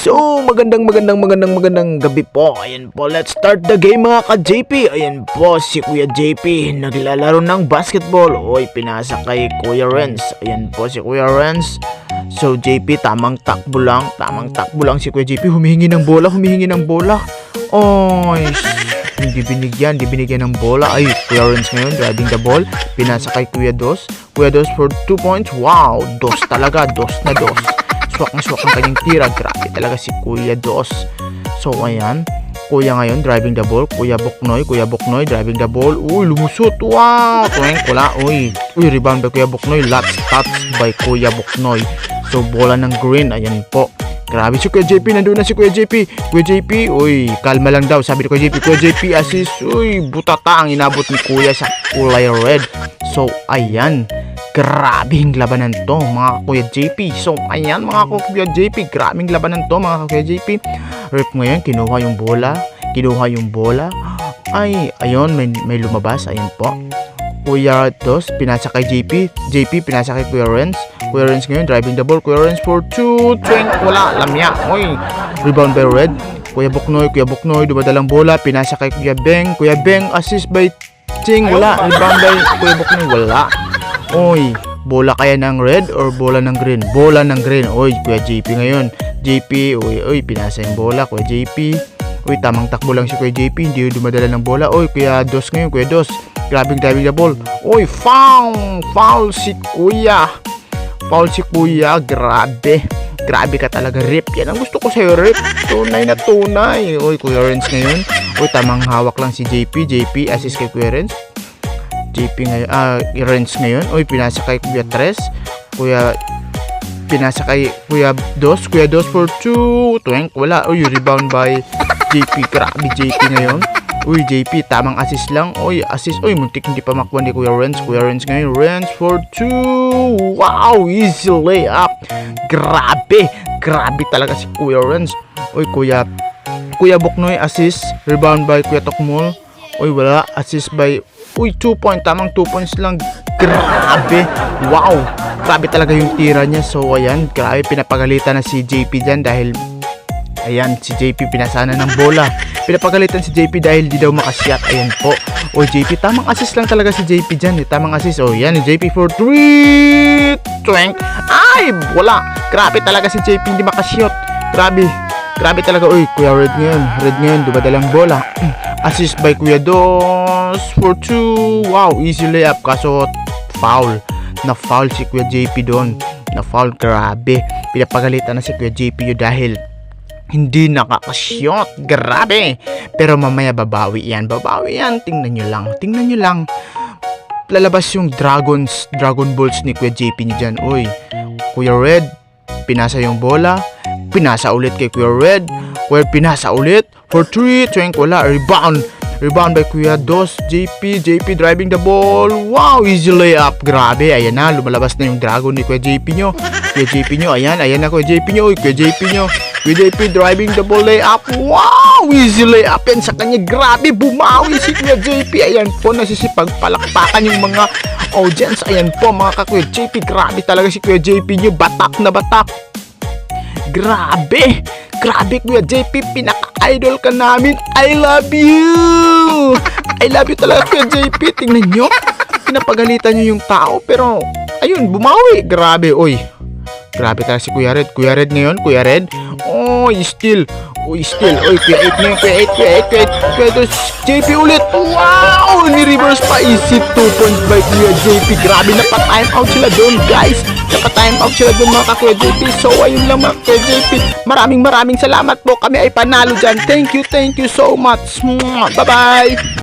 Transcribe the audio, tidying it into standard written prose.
So, magandang gabi po. Ayan po, let's start the game mga ka-JP. Ayan po, si Kuya JP naglalaro ng basketball. Oy, pinasa kay Kuya Renz. Ayan po si Kuya Renz. So, JP, tamang takbo lang si Kuya JP. Humihingi ng bola. Oy, hindi binigyan ng bola. Ay, Kuya Renz ngayon, driving the ball. Pinasa kay Kuya Dos. Kuya Dos for 2 points. Wow, dos talaga, dos na dos. Swak ang kanyang tira. Grabe talaga si Kuya Dos. So ayan, Kuya ngayon driving the ball. Kuya Buknoy driving the ball. Uy, lumusot. Wow, tuwing kula. Uy, rebound by Kuya Buknoy. Last touch by Kuya Buknoy. So bola ng green. Ayan po. Grabe si Kuya JP. Nandun na si Kuya JP. Kuya JP, uy, kalma lang daw. Sabi ni Kuya JP. Kuya JP assist. Uy, butata ang inabot ni Kuya sa kulay red. So ayan, grabing labanan to mga Kuya JP. So ayan mga Kuya JP, grabing labanan to mga Kuya JP. Rep ngayon, kinuha yung bola. Ay, ayun, may lumabas. Ayan po. Kuya Dos, pinasa kay JP pinasa kay Kuya Renz. Kuya Renz ngayon, driving the ball. Kuya Renz for 2, wala, lamya. Uy, rebound by red. Kuya Buknoy, dumadalang bola. Pinasa kay Kuya Beng. Kuya Beng, assist by Ching, wala. Rebound by Kuya Buknoy, wala. Uy, bola kaya ng red or bola ng green? Bola ng green. Uy, Kuya JP ngayon. JP, uy, pinasa yung bola. Kuya JP. Uy, tamang takbo lang si Kuya JP. Hindi yung dumadala ng bola. Uy, Kuya Dos ngayon. Kuya Dos, grabing driving the ball. Uy, foul si Kuya. Grabe ka talaga, Rip. Yan ang gusto ko sa'yo, Rip. Tunay na tunay. Uy, Kuya Renz ngayon. Uy, tamang hawak lang si JP, assist kay Kuya Renz. Renz ngayon. Uy, pinasa kay Kuya Tres. Pinasa kay Kuya Dos. Kuya Dos for 2. Wala. Uy, rebound by JP. Grabe JP ngayon. Uy, JP, tamang assist lang. Uy, assist. Uy, muntik hindi pa makuha ni Kuya Renz. Kuya Renz ngayon. Renz for 2. Wow, easy layup. Grabe talaga si Kuya Renz. Uy, Kuya Buknoy, assist. Rebound by Kuya Tokmol. Uy, wala. Assist by... Uy, 2 point. Tamang 2 points lang. Grabe. Wow. Grabe talaga yung tira niya. So, ayan. Grabe. Pinapagalitan na si JP dyan dahil... Ayan, si JP pinasana ng bola. Pinapagalitan si JP dahil di daw makashot. Ayan po. O JP, tamang assist lang talaga si JP dyan. Tamang assist. O yan, JP for 3. Ay, wala. Grabe talaga si JP, hindi makashot. Grabe talaga. Uy, Kuya Red ngayon, dumadalang bola. Assist by Kuya Dos for 2. Wow, easy layup. Kaso, foul. Na-foul si Kuya JP doon. Na-foul, grabe. Pinapagalitan na si Kuya JP yun dahil hindi nakakashot. Grabe. Pero mamaya babawi yan. Tingnan nyo lang. Lalabas yung Dragon Balls ni Kuya JP niya dyan. Uy, Kuya Red, pinasa yung bola. Pinasa ulit kay Kuya Red. Kuya pinasa ulit. For 3, wala. Rebound by Kuya Dos. JP driving the ball. Wow, easy layup. Grabe, ayan na. Lumalabas na yung Dragon ni Kuya JP nyo. Ayan na Kuya JP nyo. Kuya JP driving the ball layup. Wow, easy layup yan sa kanya. Grabe, bumawi si Kuya JP. Ayan po, nasisipagpalakpakan yung mga audience. Ayan po, mga ka-Kuya JP. Grabe talaga si Kuya JP nyo. Batak na batak. Grabe Kuya JP, pinaka-idol ka namin. I love you talaga Kuya JP. Tingnan nyo, pinapagalitan nyo yung tao, pero ayun, bumawi. Grabe, oy. Grabe talaga si Kuya Red. Kuya Red ngayon. Oy, still. Oy, Kuya 8 ngayon. Kuya 2. JP ulit. Wow, ni-reverse pa. Easy 2 points by Kuya JP. Grabe, napa-time out sila doon, guys. Mga ka-Kuya JP. So, ayun lang mga Kuya JP. Maraming salamat po. Kami ay panalo dyan. Thank you so much. Bye-bye.